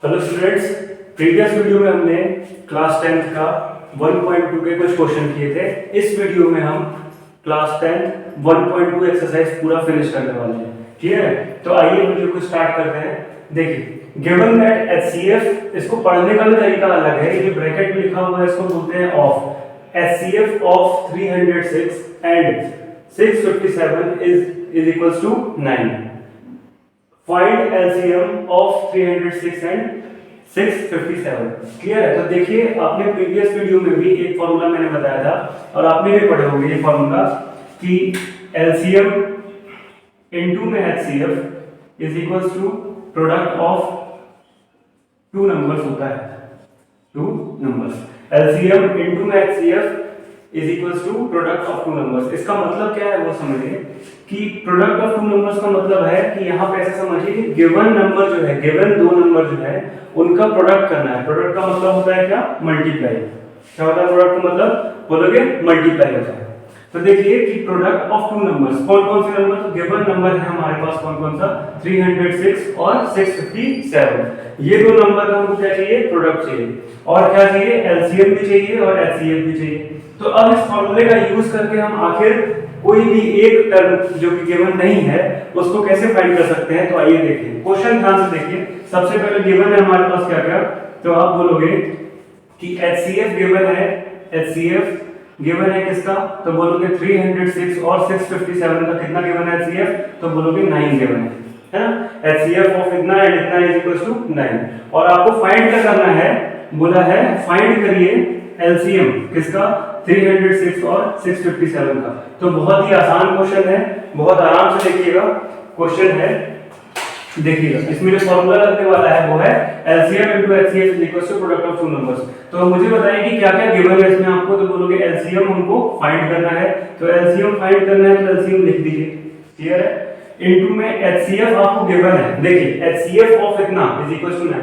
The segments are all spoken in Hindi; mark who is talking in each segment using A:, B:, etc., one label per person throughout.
A: हेलो स्टूडेंट्स, प्रीवियस वीडियो में हमने क्लास 10th का 1.2 के कुछ क्वेश्चन किए थे। इस वीडियो में हम क्लास 10th 1.2 एक्सरसाइज पूरा फिनिश करने वाले हैं। क्लियर है? तो आइए वीडियो को स्टार्ट करते हैं। देखिए, गिवन दैट HCF, इसको पढ़ने का भी तरीका अलग है। ये जो ब्रैकेट में लिखा हुआ है इसको बोलते हैं of. HCF of 306 and 657 is equals to 9। Find LCM of 306 and 657। Clear है? तो देखिए, आपने प्रीवियस वीडियो में भी एक फॉर्मूला मैंने बताया था और आपने भी पढ़े होंगे ये फॉर्मूला कि LCM इनटू में HCF is equals to product of two numbers होता है। टू नंबर्स LCM इनटू में HCF is equals to product of two numbers. इसका मतलब क्या है वो समझिए कि प्रोडक्ट ऑफ टू नंबर्स का मतलब है कि यहाँ पे ऐसा समझिए कि गिवन नंबर जो है, गिवन दो नंबर जो है उनका प्रोडक्ट करना है। प्रोडक्ट का मतलब होता है क्या? मल्टीप्लाई। क्या होता है प्रोडक्ट का मतलब? बोलोगे मल्टीप्लाई होता है। तो देखिए कि प्रोडक्ट ऑफ टू नंबर्स, कौन कौन से नंबर? तो गिवन नंबर है हमारे पास कौन कौन सा? 306 और 657। ये दो नंबर का हमको क्या चाहिए? प्रोडक्ट चाहिए। और क्या चाहिए? LCM भी चाहिए और HCF भी चाहिए। तो अब इस फॉर्मूले का यूज करके हम आखिर कोई भी एक टर्म जो कि गिवन नहीं है उसको कैसे फाइंड कर सकते हैं। तो आइए देखिए, क्वेश्चन ध्यान से देखिए। सबसे पहले गिवन है हमारे पास क्या क्या? तो आप बोलोगे कि HCF गिवन है। HCF गिवन है किसका? तो बोलोगे 306 और 657 का कितना गिवन है HCF? तो बोलोगे 9 गिवन है ना? HCF ऑफ इतना एंड इतना इज इक्वल टू 9। और आपको फाइंड क्या करना है? बोला है फाइंड करिए LCM किसका? 306 और 657 का। तो बहुत ही आसान क्वेश्चन है, बहुत आराम से देखिएगा। क्वेश्चन है, देखिएगा इसमें जो फॉर्मूला लगने वाला है वो है LCM into HCF is equals to product of two numbers। तो मुझे बताइए कि क्या क्या गिवन है इसमें आपको। तो बोलोगे LCM हमको फाइंड करना है। तो LCM फाइंड करना है तो LCM लिख दीजिए। क्लियर है? इनटू में HCF आपको गिवन है। देखिए HCF ऑफ इतना इज इक्वल्स टू 9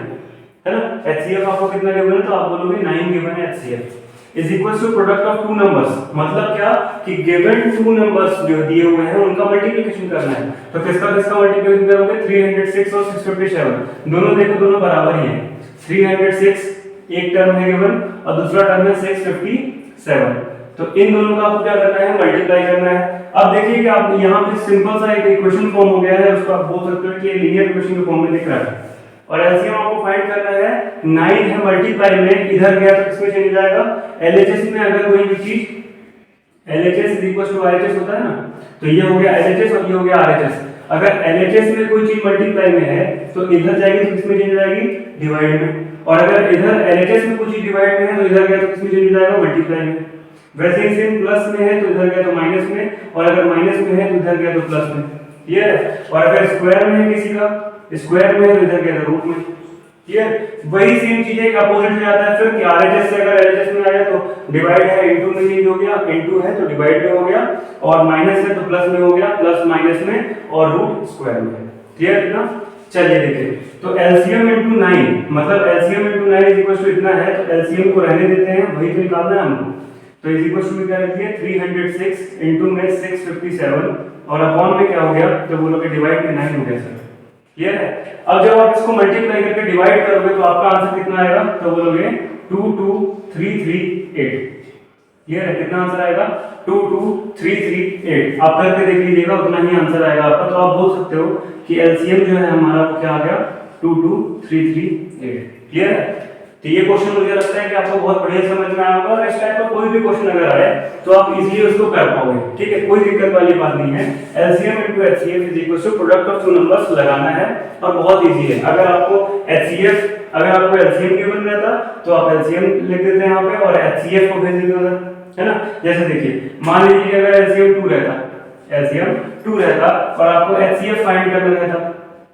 A: है ना? HCF आपको कितना गिवन है? तो आप बोलोगे 9 गिवन है HCF is equals to product of two numbers. मतलब क्या कि गिवन टू नंबर्स जो दिए हुए हैं उनका मल्टीप्लिकेशन करना है। तो किसका किसका मल्टीप्लिकेशन करोगे? 306 और 657। दोनों देखो, दोनों बराबर ही हैं। 306 एक टर्म है गिवन और दूसरा टर्म है 657। तो इन दोनों का आपको क्या करना है? मल्टीप्लाई करना है। अब देखिए कि आप यहाँ पे सिंपल सा एक इक्वेशन फॉर्म हो गया है, उसको आप बोल सकते हो कि ये लीनियर इक्वेशन के फॉर्म में दिख रहा है। और LCM आपको फाइंड करना है। 9 है मल्टीप्लाई में, इधर गया तो किसमें चेंज जाएगा? LHS में। अगर कोई भी चीज LHS RHS होता है ना, तो ये हो गया LHS और ये हो गया RHS। अगर LHS में कोई चीज मल्टीप्लाई में है तो इधर जाएगी तो किसमें चेंज जाएगी? डिवाइड में। और अगर इधर LHS में कोई चीज डिवाइड में है तो इधर गया तो किसमें चेंज जाएगा? मल्टीप्लाई में। वैसे ही सेम प्लस में है तो इधर गया तो माइनस में, और अगर माइनस में है तो इधर गया तो प्लस में। ये और अगर स्क्वायर में है किसी का, स्क्वायर में है तो इधर गया तो रूट में। ये वही सेम चीज है कि अपोजिट में आता है। फिर कि RHS से अगर LHS में आया तो डिवाइड है इनटू में चेंज हो गया, इनटू है तो डिवाइड में हो गया, और माइनस है तो प्लस में हो गया, प्लस माइनस में, और रूट स्क्वायर में। क्लियर है ना? चलिए देखिए, तो LCM इनटू 9 मतलब LCM into 9 is equal to इतना है। तो LCM को रहने देते हैं, वही तो निकालना है हमको। तो इज इक्वल टू क्या रखिए? 306 इनटू में 657 और अपॉन में क्या हो गया? तो बोलोगे डिवाइड में 9 हो गया सर। क्लियर है? अब जब आप इसको मल्टीप्लाई करके डिवाइड करोगे तो आपका आंसर कितना आएगा? तो बोलोगे 22338। क्लियर है? कितना आंसर आएगा? 22338। आप करके देख लीजिएगा, उतना ही आंसर आएगा आपका। तो आप बोल सकते हो कि LCM जो है हमारा वो क्या आ गया? 22338। क्लियर है? तो ये क्वेश्चन मुझे लगता है कि आपको बहुत बढ़िया समझ में आया होगा। और इस टाइप का कोई भी क्वेश्चन अगर आए तो आप इजीली उसको कर पाओगे। ठीक है, कोई दिक्कत वाली बात नहीं है। LCM into HCF is equal to product of two numbers लगाना है और बहुत इजी है। अगर आपको LCM गिवन रहता तो आप LCM लिख देते हैं यहाँ पे और HCF को भेज देते है ना? जैसे देखिए, मान लीजिए अगर LCM 2 रहता और आपको HCF फाइंड करना रहता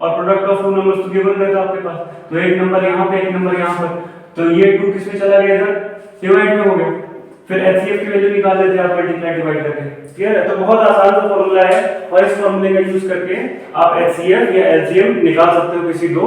A: और प्रोडक्ट ऑफ टू नंबर्स तो गिवन रहता आपके पास, तो एक नंबर यहाँ पे, एक नंबर यहाँ पर, तो ये 2 किसमें चला गया? इधर डिवाइड में हो गया। फिर HCF की वैल्यू निकाल लेते हैं आप मल्टीप्लाई डिवाइड करके। क्लियर है? तो बहुत आसान सा फॉर्मूला है और इस फॉर्मूले का यूज करके आप HCF या LCM निकाल सकते हो किसी दो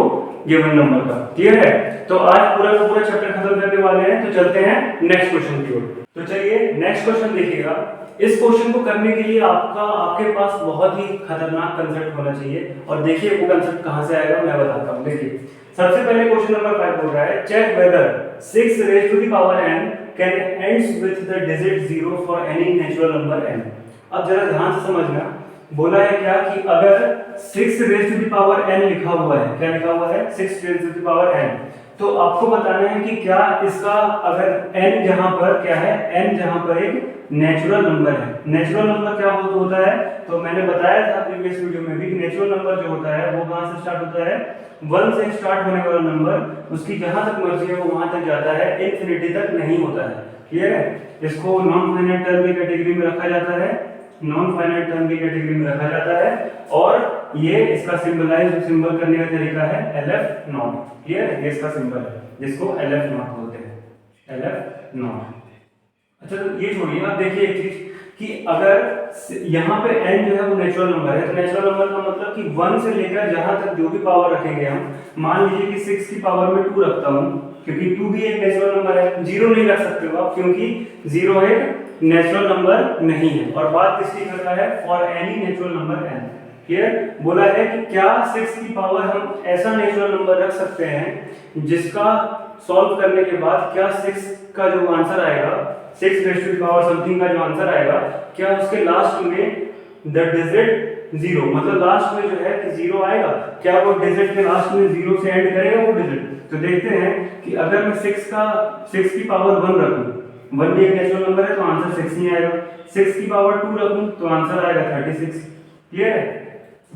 A: गिवन नंबर का। क्लियर है? तो आज पूरा का पूरा चैप्टर खत्म करने वाले हैं, तो चलते हैं नेक्स्ट क्वेश्चन की ओर। तो चलिए नेक्स्ट क्वेश्चन देखिएगा। इस क्वेश्चन को करने के लिए आपके पास बहुत ही खतरनाक कंसेप्ट होना चाहिए। और देखिए वो कंसेप्ट कहां से आएगा मैं बताता हूं। देखिए सबसे पहले क्वेश्चन नंबर 5 बोल रहा है check whether 6 raise to the power n can ends with the digit 0 for any natural number n। अब जरा ध्यान से समझना, बोला है क्या कि अगर 6 raise to the power n लिखा हुआ है, क्या लिखा हुआ है 6 raise to the power n, तो आपको बताना है कि क्या इसका अगर n जहां पर क्या है, n जहां पर एक नेचुरल नंबर है। नेचुरल नंबर क्या होता है, तो मैंने बताया था प्रीवियस वीडियो में भी कि नेचुरल नंबर जो होता है वो कहां से स्टार्ट होता है, 1 से स्टार्ट होने वाला नंबर उसकी जहां तक मर्जी है वो वहां तक जाता है, इंफिनिटी तक नहीं होता है। क्लियर है? इसको नॉन फाइनाइट टर्म की कैटेगरी में रखा जाता है, नॉन फाइनाइट टर्म की कैटेगरी में रखा जाता है, और ये इसका सिंबल करने का तरीका है LF नॉट। क्लियर है? ये इसका सिंबल है जिसको LF नॉट बोलते हैं, LF नॉट। अच्छा तो ये छोड़िए, आप देखिए एक चीज कि अगर यहाँ पे n जो है वो नेचुरल नंबर है, तो नेचुरल नंबर का मतलब कि 1 से लेकर जहां तक जो भी पावर रखेंगे हम, मान लीजिए कि 6 की पावर में 2 रखता हूं, क्योंकि 2 भी एक नेचुरल नंबर है। 0 नहीं रख सकते हो आप, क्योंकि 0 एक नेचुरल नंबर नहीं है। और बात किसकी कर रहा है, for any natural number n। Clear? बोला है कि क्या 6 की पावर हम ऐसा नेचुरल नंबर रख सकते हैं जिसका सॉल्व करने के बाद क्या 6 का जो आंसर आएगा, 6 raise to the power something का जो आंसर आएगा, क्या उसके लास्ट में द डिजिट 0, मतलब लास्ट में जो है कि 0 आएगा, क्या वो डिजिट के लास्ट में 0 से एंड करेगा वो डिजिट? तो देखते हैं कि अगर मैं 6 की पावर 1 रखूं, 1 भी एक नेचुरल नंबर है तो आंसर 6 नहीं आएगा। 6 की पावर 2 रखूं तो आंसर आएगा 36। क्लियर है?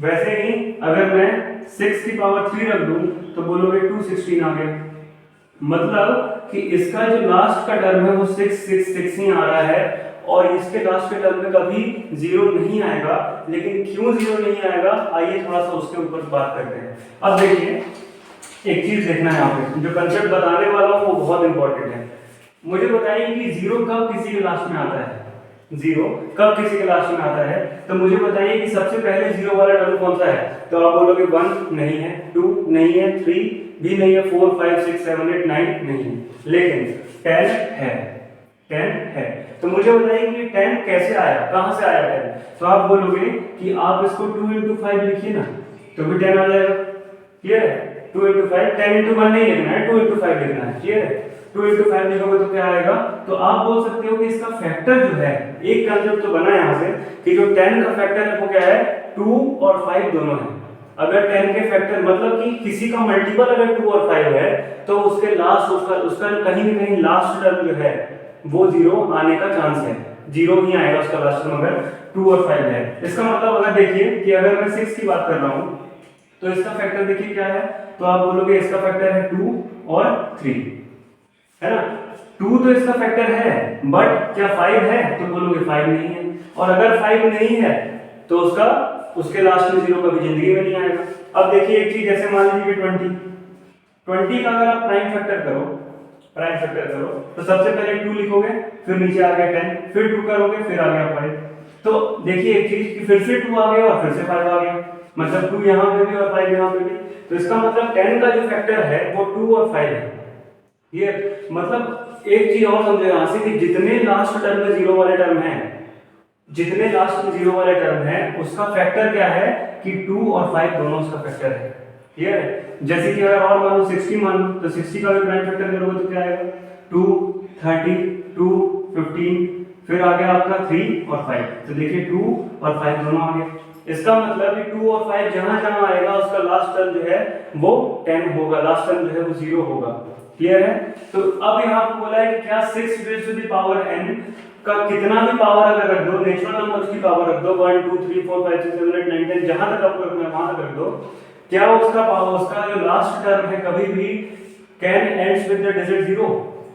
A: वैसे ही अगर मैं 6 की पावर 3 रख दूं तो बोलोगे 216 आ गया। मतलब कि इसका जो लास्ट का टर्म है वो 666 ही आ रहा है, और इसके लास्ट के टर्म में कभी 0 नहीं आएगा। लेकिन क्यों 0 नहीं आएगा, आइए थोड़ा सा उसके ऊपर बात करते हैं। अब देखिए एक चीज देखना है, यहाँ पे जो कंसेप्ट बताने वाला हूँ वो बहुत इंपॉर्टेंट है। मुझे बताइए कि 0 कब किसी के लास्ट में आता है, 0 कब किसी के लास्ट में आता है, तो मुझे बताइए कि सबसे पहले 0 वाला टर्म कौन सा है, तो आप बोलोगे 1 नहीं है, 2 नहीं है, 3 भी नहीं है, 4 5 6 7 8 9 नहीं है, लेकिन 10 है, 10 है। तो मुझे बताइए कि 10 कैसे आया, कहां से आया 10? तो आप बोलोगे कि आप इसको 2 into 5 लिखिए ना, तो भी 10 आ जाएगा। क्लियर है? 2 into 5, 10 into 1 नहीं लिखना है, 2 into 5 लिखना है। क्लियर है? 2 into 5 लिखोगे तो क्या आएगा, तो आप बोल सकते हो कि इसका फैक्टर जो है, एक कंसेप्ट तो बना यहाँ से कि जो 10 का फैक्टर है वो क्या है, 2 और 5 दोनों है। अगर 10 के फैक्टर मतलब कि किसी का मल्टीपल अगर 2 और 5 है तो उसके लास्ट उसका कहीं ना कहीं लास्ट टर्म जो है वो 0 आने का चांस है, 0 ही आएगा उसका लास्ट टर्म अगर 2 और 5 है। इसका मतलब अगर देखिए कि अगर मैं 6 की बात कर रहा हूं तो इसका फैक्टर देखिए क्या है, तो आप बोलोगे इसका फैक्टर है 2 और 3, है ना। 2 तो इसका फैक्टर है, बट क्या 5 है, तो बोलोगे 5 नहीं है। और अगर 5 नहीं है तो उसके लास्ट में 0 कभी जिंदगी में नहीं आएगा। अब देखिए एक चीज, जैसे मान लीजिए कि 20 का अगर आप प्राइम फैक्टर करो तो सबसे पहले 2 लिखोगे, फिर नीचे आ गया 10, फिर 2 करोगे, फिर आ गया 5। तो देखिए एक चीज कि फिर से 2 आ गया और फिर से 5 आ गया, मतलब 2 यहाँ पे भी और 5 यहाँ पे भी। तो इसका मतलब 10 का जो फैक्टर है वो 2 और 5 है। ये मतलब एक चीज और समझो यहाँ से कि जितने लास्ट टर्म में 0 वाले टर्म हैं, जितने लास्ट में 0 वाले टर्म है उसका फैक्टर क्या है कि 2 और 5 दोनों उसका फैक्टर है। क्लियर है? जैसे कि अगर और मान लो 60 मान लो, तो 60 का भी प्राइम फैक्टर करोगे तो क्या आएगा, 2 30 2 15, फिर आ गया आपका 3 और 5। तो देखिए 2 और 5 दोनों आ गए। इसका मतलब कि 2 और 5 जहां जहां आएगा उसका लास्ट टर्म जो है वो 10 होगा, लास्ट टर्म जो है वो 0 होगा। क्लियर है? तो अब यहाँ पे बोला है कि क्या 6 raise to the power n का कितना भी पावर अगर रख दो, नेचुरल नंबर्स की पावर रख दो, 1 2 3 4 5 6 7 8 9 10, जहां तक आपको रखना है वहां तक रख दो, क्या उसका जो लास्ट टर्म है कभी भी can ends with the digit 0?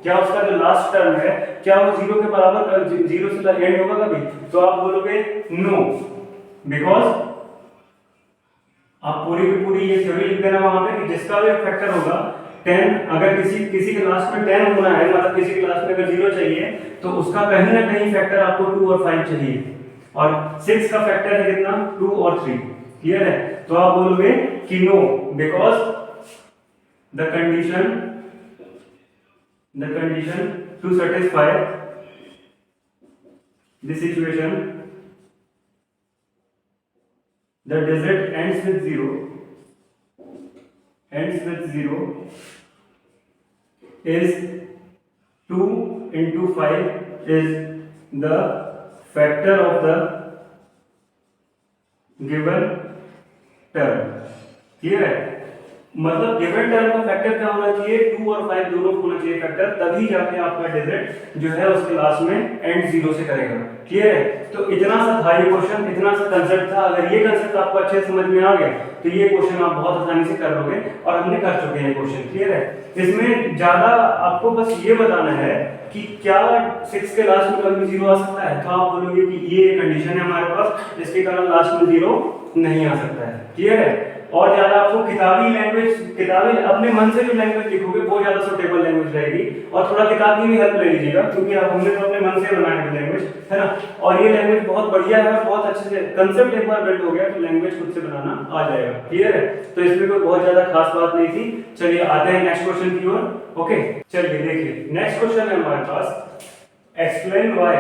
A: क्या उसका जो लास्ट टर्म है क्या वो 0 के बराबर 0 से एंड होगा कभी? तो आप बोलोगे नो, बिकॉज आप पूरी की पूरी ये थ्योरी लिख देना वहां पे कि जिसका भी फैक्टर होगा 10, अगर किसी के लास्ट में 10 होना है, मतलब किसी के लास्ट में अगर 0 चाहिए तो उसका कहीं ना कहीं फैक्टर आपको 2 और 5 चाहिए, और 6 का फैक्टर है कितना, 2 और 3। क्लियर है? तो आप बोलोगे कि no, because the condition to satisfy this equation the digit ends with 0 ends with 0 is 2 into 5 is the factor of the given term. Clear है? मतलब गिवन टर्म का फैक्टर क्या होना चाहिए, 2 और 5 दोनों होना चाहिए फैक्टर, तभी जाके आपका डिजिट जो है उसके लास्ट में एंड 0 से करेगा। क्लियर है? तो इतना सा था ये क्वेश्चन, इतना सा कंसेप्ट था। अगर ये कंसेप्ट आपको अच्छे से समझ में आ गया तो ये क्वेश्चन आप बहुत आसानी से कर लोगे, और हमने कर चुके हैं ये क्वेश्चन। क्लियर है? इसमें ज्यादा आपको बस ये बताना है कि क्या 6 के लास्ट में कभी 0 आ सकता है, तो आप बोलोगे कि ये कंडीशन है हमारे पास, इसके कारण लास्ट में 0 नहीं आ सकता है। क्लियर है? और ज्यादा आपको किताबी लैंग्वेज, किताबी अपने मन से जो लैंग्वेज लिखोगे वो ज्यादा सुटेबल लैंग्वेज रहेगी, और थोड़ा किताब की भी हेल्प ले लीजिएगा, क्योंकि आप हमने तो अपने मन से बनाया है लैंग्वेज, है ना। और ये लैंग्वेज बहुत बढ़िया है, बहुत अच्छे से कंसेप्ट एक बार बिल्ड हो गया तो लैंग्वेज खुद से बनाना आ जाएगा। क्लियर है? तो इसमें कोई बहुत ज्यादा खास बात नहीं थी। चलिए आते हैं नेक्स्ट क्वेश्चन की ओर। ओके, चलिए देखिए नेक्स्ट क्वेश्चन है हमारे पास, explain why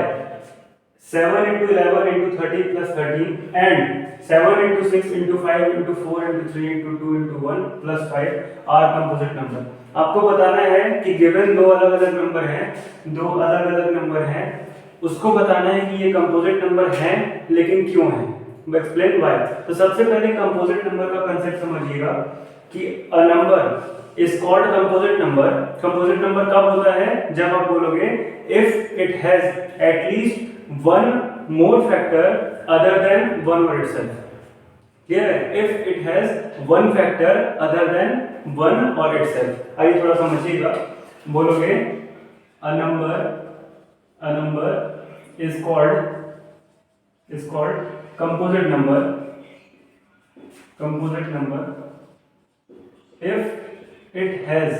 A: 7 into 11 into 30 plus 13 and 7 into 6 into 5 into 4 into 3 into 2 into 1 plus 5 are composite number। आपको बताना है कि गिवन दो अलग अलग नंबर हैं, दो अलग अलग नंबर हैं, उसको बताना है कि ये कंपोजिट नंबर हैं, लेकिन क्यों हैं। Explain why. तो सबसे पहले कंपोजिट नंबर का कंसेप्ट समझिएगा कि a number is called composite number. Composite number कब होता है, जब आप बोलोगे if it has at least one more factor other than one or itself। Clear है? If it has one factor other than one or itself। आइए थोड़ा समझिएगा, बोलोगे a number is called composite number if it has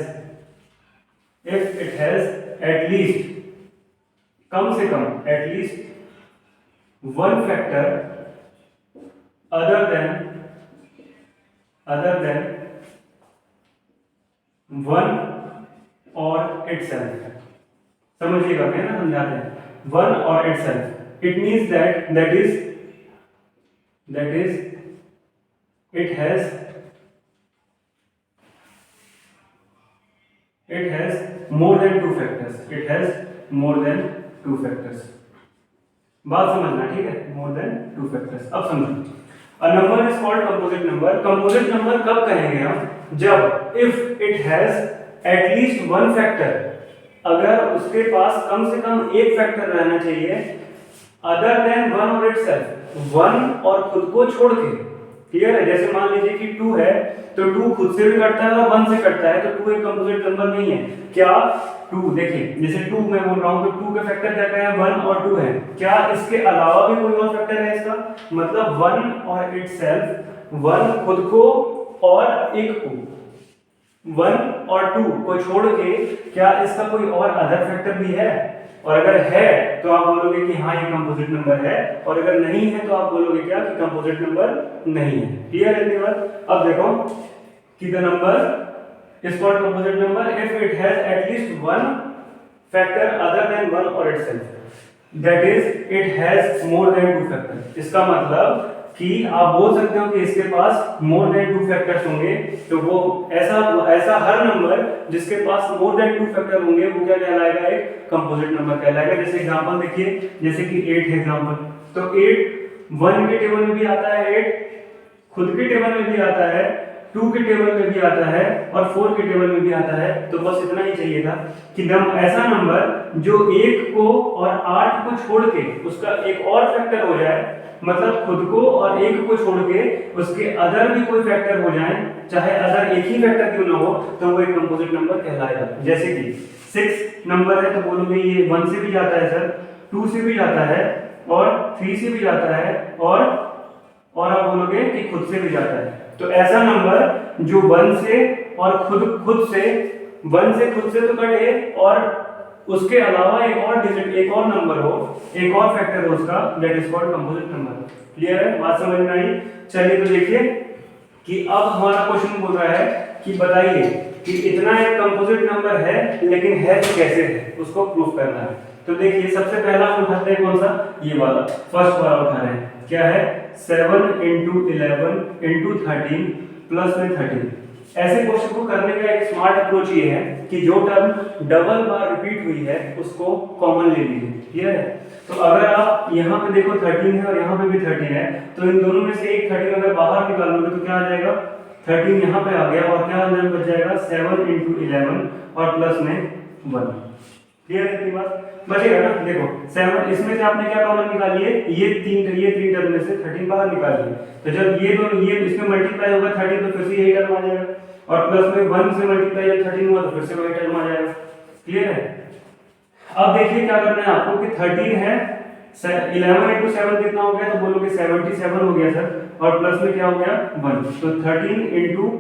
A: at least, कम से कम at least one factor other than one or itself। समझिएगा, मैं ना समझाते हैं, one or itself। It means that is it has more than two factors। It has more than two factors। बात समझना, ठीक है? more than two factors। अब समझो, a number is called composite number। composite number कब कहेंगे हम, जब if it has at least one factor, अगर उसके पास कम से कम एक फैक्टर रहना चाहिए other than one or itself, one और खुद को छोड़ के। क्लियर है? जैसे मान लीजिए कि 2 है तो 2 खुद से भी कटता है और 1 से कटता है, तो 2 एक कंपोजिट नंबर नहीं है। क्या 2, देखिए जैसे 2 मैं बोल रहा हूं तो 2 के फैक्टर क्या क्या है, 1 और 2 है। क्या इसके अलावा भी कोई और फैक्टर है इसका, मतलब 1 और इटसेल्फ, 1 खुद को और एक को, 1 और 2 को छोड़ के क्या इसका कोई और अदर फैक्टर भी है, और अगर है तो आप बोलोगे कि हाँ ये कंपोजिट नंबर है, और अगर नहीं है तो आप बोलोगे क्या कि कंपोजिट नंबर नहीं है। क्लियर है बात? अब देखो कि the number is called composite number if it has at least one factor other than one और itself, that is it has more than two factor. इसका मतलब कि आप बोल सकते हो कि इसके पास मोर देन टू फैक्टर्स होंगे, तो वो ऐसा हर नंबर जिसके पास मोर देन टू फैक्टर होंगे वो क्या कहलाएगा, एक कंपोजिट नंबर कहलाएगा। जैसे एग्जांपल देखिए, जैसे कि 8 है एग्जांपल, तो 8 1 के टेबल में भी आता है, 8 खुद के टेबल में भी आता है, 2 के टेबल में भी आता है, और 4 के टेबल में भी आता है। तो बस इतना ही चाहिए था कि ऐसा नंबर जो 1 को और 8 को छोड़ के उसका एक और फैक्टर हो जाए, मतलब खुद को और 1 को छोड़ के उसके अदर भी कोई फैक्टर हो जाए, चाहे अदर एक ही फैक्टर क्यों ना हो, तो वो एक कंपोजिट नंबर कहलाएगा। जैसे कि 6 नंबर है तो बोलोगे ये 1 से भी जाता है सर, 2 से भी जाता है, और 3 से भी जाता है, और आप बोलोगे कि खुद से भी जाता है। तो ऐसा नंबर जो 1 से और खुद से 1 से खुद से तो कटे, और उसके अलावा एक और डिजिट, एक और नंबर हो, एक और फैक्टर हो उसका, that is called composite number. Clear है? बात समझ में आई? चलिए तो देखिए कि अब हमारा क्वेश्चन बोल रहा है कि बताइए कि इतना एक कंपोजिट नंबर है, लेकिन है तो कैसे है, उसको प्रूफ करना है। तो देखिए सबसे पहला हम उठाते हैं कौन सा, ये वाला फर्स्ट वाला उठा रहे हैं। क्या है? 7 into 11 into 13 प्लस में 13। ऐसे क्वेश्चन को करने का एक स्मार्ट अप्रोच ये है कि जो टर्म डबल बार रिपीट हुई है उसको कॉमन ले लीजिए। क्लियर है? तो अगर आप यहाँ पे देखो 13 है और यहाँ पे भी 13 है, तो इन दोनों में से एक 13 अगर बाहर निकालोगे तो क्या आ जाएगा, 13 यहाँ पे आ गया और क्या अंदर बच जाएगा 7 × 11 और प्लस में 1। क्लियर है? इतनी बात बचेगा ना। देखो 7, इसमें से आपने क्या कॉमन निकाली है, ये तीन टर्म में से 13 बाहर निकालिए। तो जब ये दोनों ये इसमें मल्टीप्लाई होगा 13 तो फिर से यही टर्म आ जाएगा, और प्लस में 1 से मल्टीप्लाई जब 13 हुआ तो फिर से वही टर्म आ जाएगा। क्लियर है? अब देखिए क्या करना है आपको कि 13 है, 11 × 7 कितना हो गया, तो बोलोगे 77 हो गया सर, और प्लस में क्या हो गया 1, तो 13 ×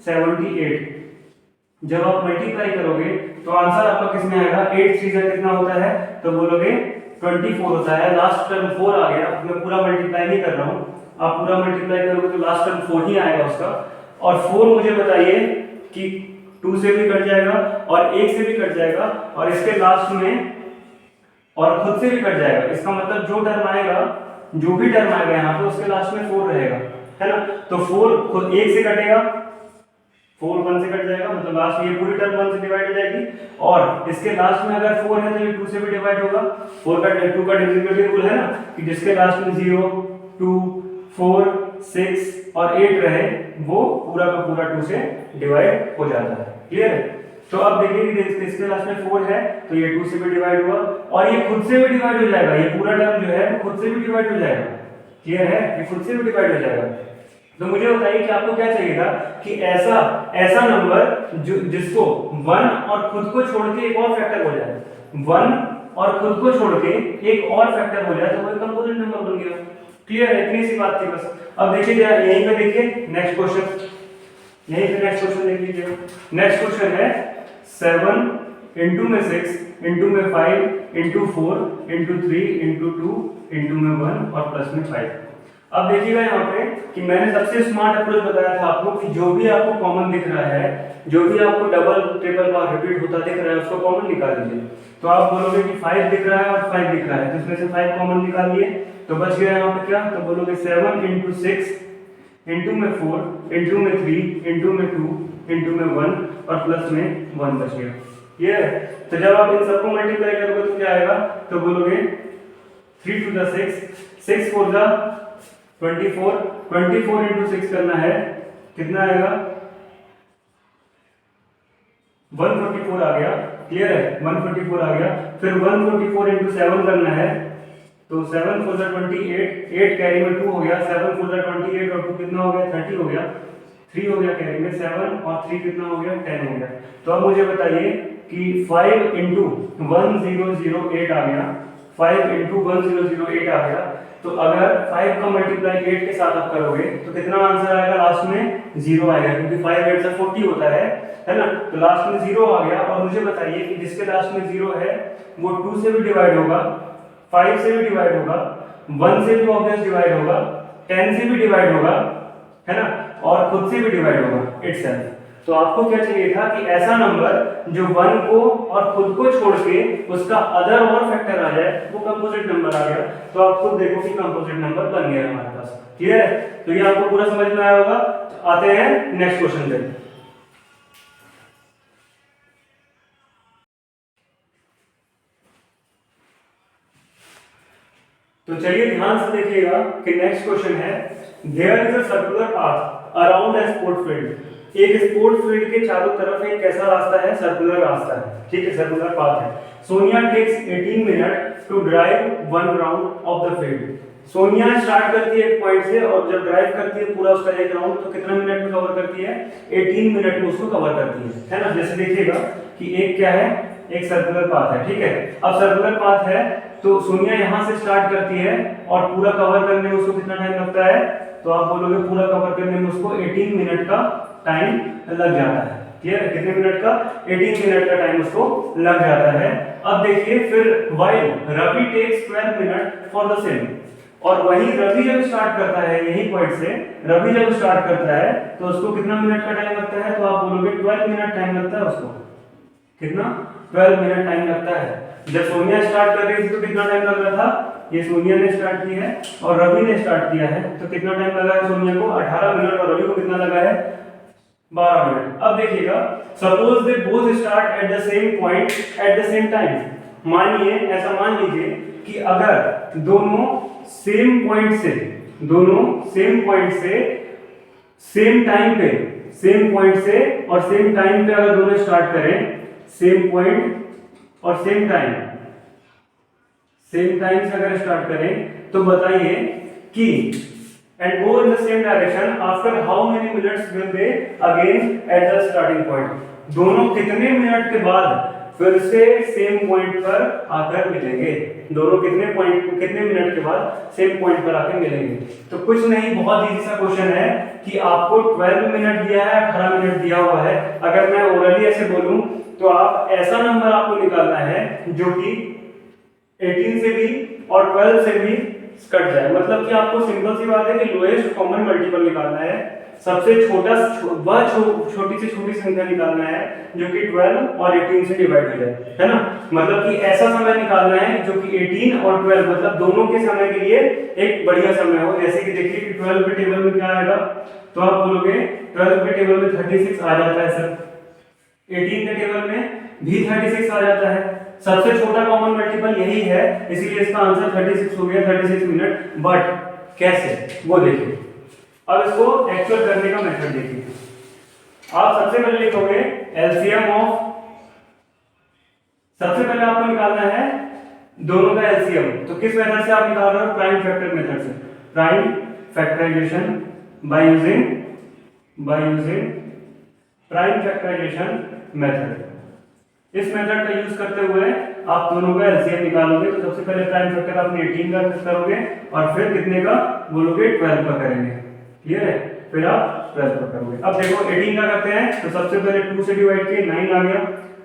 A: 78। जब आप मल्टीप्लाई करोगे तो आंसर आपका किस में आएगा, 8 3 से कितना होता है, तो बोलोगे 24 होता है। लास्ट टर्म 4 आ गया, मैं पूरा मल्टीप्लाई नहीं कर रहा हूं, आप पूरा मल्टीप्लाई करोगे तो लास्ट टर्म 4 ही आएगा उसका। और 4 मुझे बताइए कि 2 से भी कट जाएगा और 1 से भी कट जाएगा और इसके लास्ट में और खुद से भी कट जाएगा। इसका मतलब जो टर्म आएगा, जो भी टर्म आएगा यहाँ पे उसके लास्ट में 4 रहेगा, है ना। तो 4 खुद 1 से कटेगा, 4 1 से कट जाएगा, मतलब लास्ट ये पूरी टर्म 1 से डिवाइड हो जाएगी, और इसके लास्ट में अगर 4 है तो ये 2 से भी डिवाइड होगा। 2 का डिविजिबिलिटी रूल है ना कि जिसके लास्ट में 0 2 4 6 और 8 रहे वो पूरा का पूरा 2 से डिवाइड हो जाता है। क्लियर है? तो अब देखिए कि इसके लास्ट में 4 है तो ये 2 से भी डिवाइड हुआ और ये खुद से भी डिवाइड हो जाएगा, ये पूरा टर्म जो है वो खुद से भी डिवाइड हो जाएगा। क्लियर है? ये खुद से भी डिवाइड हो जाएगा। तो मुझे बताइए कि आपको क्या चाहिए था कि ऐसा नंबर जो जिसको 1 और खुद को छोड़ के एक और फैक्टर हो जाए, 1 और खुद को छोड़ के एक और फैक्टर हो जाए तो वो कंपोजिट नंबर बन गया। क्लियर है? इतनी सी बात थी बस। अब देखिए यहीं पे देखिए नेक्स्ट क्वेश्चन, यहीं पे नेक्स्ट क्वेश्चन देख लीजिए। नेक्स्ट क्वेश्चन है 7 × में 6 × में 5 × 4 × 3 × 2 × में 1 और प्लस में 5। अब देखिएगा यहाँ पे कि मैंने सबसे स्मार्ट अप्रोच बताया था आपको कि जो भी आपको कॉमन दिख रहा है, जो भी आपको डबल ट्रिपल बार रिपीट होता दिख रहा है उसको कॉमन निकाल लीजिए। तो आप बोलोगे कि 5 दिख रहा है और 5 दिख रहा है, तो इसमें से 5 कॉमन निकाल लिए तो बच गया यहाँ पे क्या, तो बोलोगे 7 × 6 × में 4 × में 3 × में 2 × में 1 और प्लस में 1 बच गया। ये है। तो जब आप इन सबको मल्टीप्लाई करोगे तो क्या आएगा, तो बोलोगे 3 × 6 6 × 24 × 6 करना है, कितना आएगा 144 आ गया। क्लियर है? 144 आ गया। फिर 144 × 7 करना है, तो 7 4 28, 8 कैरी में 2 हो गया, 7 4 28 और 2 कितना हो गया 30 हो गया, 3 हो गया कैरी में, 7 और 3 कितना हो गया 10 हो गया। तो अब मुझे बताइए कि 5 × 1008 आ गया, 5 × 1008 आ गया। तो अगर 5 का मल्टीप्लाई 8 के साथ आप करोगे तो कितना आंसर आएगा, लास्ट में 0 आएगा, क्योंकि 5 8 से 40 होता है ना। तो लास्ट में 0 आ गया। और मुझे बताइए कि जिसके लास्ट में 0 है वो 2 से भी डिवाइड होगा, 5 से भी डिवाइड होगा, 1 से भी ऑब्वियस डिवाइड होगा, 10 से भी डिवाइड होगा, है ना, और खुद से भी डिवाइड होगा इटसेल्फ। तो आपको क्या चाहिए था कि ऐसा नंबर जो 1 को और खुद को छोड़ के उसका अदर और फैक्टर आ जाए, वो कंपोजिट नंबर आ गया। तो आप खुद देखो कि कंपोजिट नंबर बन गया हमारे पास। क्लियर है? तो ये आपको पूरा समझ में आया होगा। तो आते हैं नेक्स्ट क्वेश्चन पे। तो चलिए ध्यान से देखिएगा कि नेक्स्ट क्वेश्चन है, there is a circular path around a sport field. एक स्पोर्ट फील्ड के चारों तरफ एक कैसा रास्ता है, सर्कुलर रास्ता है। ठीक है, सर्कुलर पाथ है। Sonia takes 18 minute to drive 1 round of the field. Sonia start करती है एक पॉइंट से और जब ड्राइव करती है पूरा उसका एक राउंड, तो कितना मिनट में कवर करती है, 18 मिनट में उसको कवर करती है ना। जैसे देखिएगा कि एक क्या है, एक सर्कुलर पाथ है। ठीक है, अब सर्कुलर पाथ है तो सोनिया यहां से स्टार्ट करती है और पूरा कवर करने में उसको कितना टाइम लगता है, तो आप बोलोगे पूरा कवर करने में उसको 18 मिनट का टाइम लग जाता है। क्लियर है? कितने मिनट का, 18 मिनट का टाइम उसको लग जाता है। अब देखिए फिर while Ravi takes 12 minute for the same. और वही रवि जब स्टार्ट करता है, यही पॉइंट से रवि जब स्टार्ट करता है तो उसको कितना मिनट का टाइम लगता है, तो आप बोलोगे 12 मिनट टाइम लगता है उसको। कितना, 12 मिनट टाइम लगता है। जब सोनिया स्टार्ट कर रही थी तो कितना टाइम लग रहा था, ये सोनिया ने स्टार्ट किया है और रवि ने स्टार्ट किया है, तो कितना टाइम लगा है सोनिया को, 18 मिनट, और रवि को कितना लगा है 12 मिनट। अब देखिएगा, suppose they both start at the same point at the same time. मानिए, ऐसा मान लीजिए कि अगर दोनों सेम पॉइंट से सेम टाइम पे और सेम टाइम पे अगर दोनों स्टार्ट करें, सेम पॉइंट और सेम टाइम से अगर स्टार्ट करें, तो बताइए कि and go in the same direction, after how many minutes will they again at the starting point? दोनों कितने मिनट के बाद फिर से सेम पॉइंट पर आकर मिलेंगे? दोनों कितने मिनट के बाद सेम पॉइंट पर आकर मिलेंगे? तो कुछ नहीं, बहुत इजी सा क्वेश्चन है कि आपको 12 मिनट दिया है, 18 मिनट दिया हुआ है। अगर मैं ओरली ऐसे बोलूं तो आप ऐसा नंबर आपको निकालना है जो कि 18 से भी और 12 से भी कट जाए। मतलब कि आपको सिंपल सी बात है कि लोएस्ट कॉमन मल्टीपल निकालना है, सबसे छोटा वह छोटी से छोटी संख्या निकालना है जो कि 12 और 18 से डिवाइड हो जाए, है ना। मतलब कि ऐसा समय निकालना है जो कि 18 और 12 मतलब दोनों के समय के लिए एक बढ़िया समय हो। जैसे कि देखिए कि 12 के टेबल में क्या आएगा, तो आप बोलोगे 12 के टेबल में 36 आ जाता है सर, 18 के टेबल में भी 36 आ जाता है। सबसे छोटा कॉमन मल्टीपल यही है, इसीलिए इसका आंसर 36 हो गया, 36 मिनट। बट कैसे, वो देखिए। अब इसको एक्चुअल करने का मेथड देखिए। आप सबसे पहले लिखोगे एलसीएम ऑफ, सबसे पहले आपको निकालना है दोनों का एलसीएम। तो किस मेथड से आप निकाल रहे हो? प्राइम फैक्टर मेथड से, prime factorization by using prime factorization method. इस मेथड का यूज करते हुए आप दोनों का एलसीएम निकालोगे। तो सबसे पहले प्राइम फैक्टर अपने 18 का करोगे और फिर कितने का बोलोगे? 12 का करेंगे। क्लियर है? फिर आप 12 का करोगे। अब देखो 18 का करते हैं, तो सबसे पहले 2 से डिवाइड किए 9 आ गया,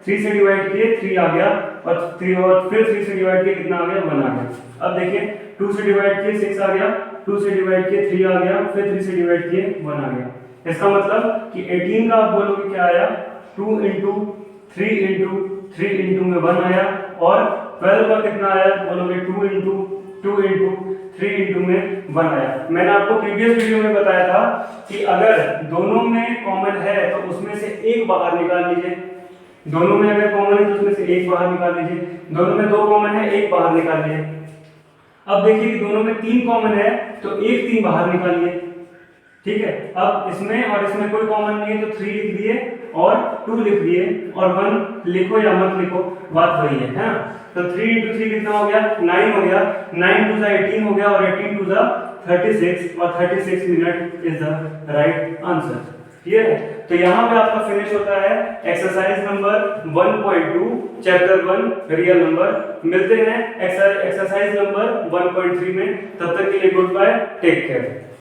A: 3 से डिवाइड किए 3 आ गया, और 3 फिर 3 से डिवाइड किए कितना आ गया? 1 आ गया। अब देखिए 2 से डिवाइड किए 6 आ गया, 2 से डिवाइड किए 3 आ गया, फिर 3 से डिवाइड किए 1 आ गया। इसका मतलब कि 18 का आप बोलोगे क्या आया? 2 इंटू 3 में 1 आया, और 12 का कितना आया? बोलोगे 2 इंटू 3 में 1 आया। मैंने आपको प्रीवियस वीडियो में बताया था कि अगर दोनों में कॉमन है तो उसमें से एक बाहर निकाल लीजिए। दोनों में अगर कॉमन है तो उसमें से एक बाहर निकाल लीजिए। दोनों में 2 कॉमन है, एक बाहर निकाल लीजिए। अब देखिए कि दोनों में 3 कॉमन है तो एक 3 बाहर निकालिए। ठीक है, अब इसमें और इसमें कोई कॉमन नहीं है तो 3 लिख दिए और 2 लिख दिए, और 1 लिखो या मत लिखो, बात वही है ना। तो 3 इंटू 3 कितना हो गया? 9 हो गया। 9 टू 18 हो गया, और 18 टू 36, और 36 minute is the right answer. Clear है? तो यहाँ पे आपका फिनिश होता है exercise number 1.2 chapter 1 real number. मिलते हैं एक्सरसाइज नंबर 1.3 में। तब तक के लिए गुड बाय, टेक केयर।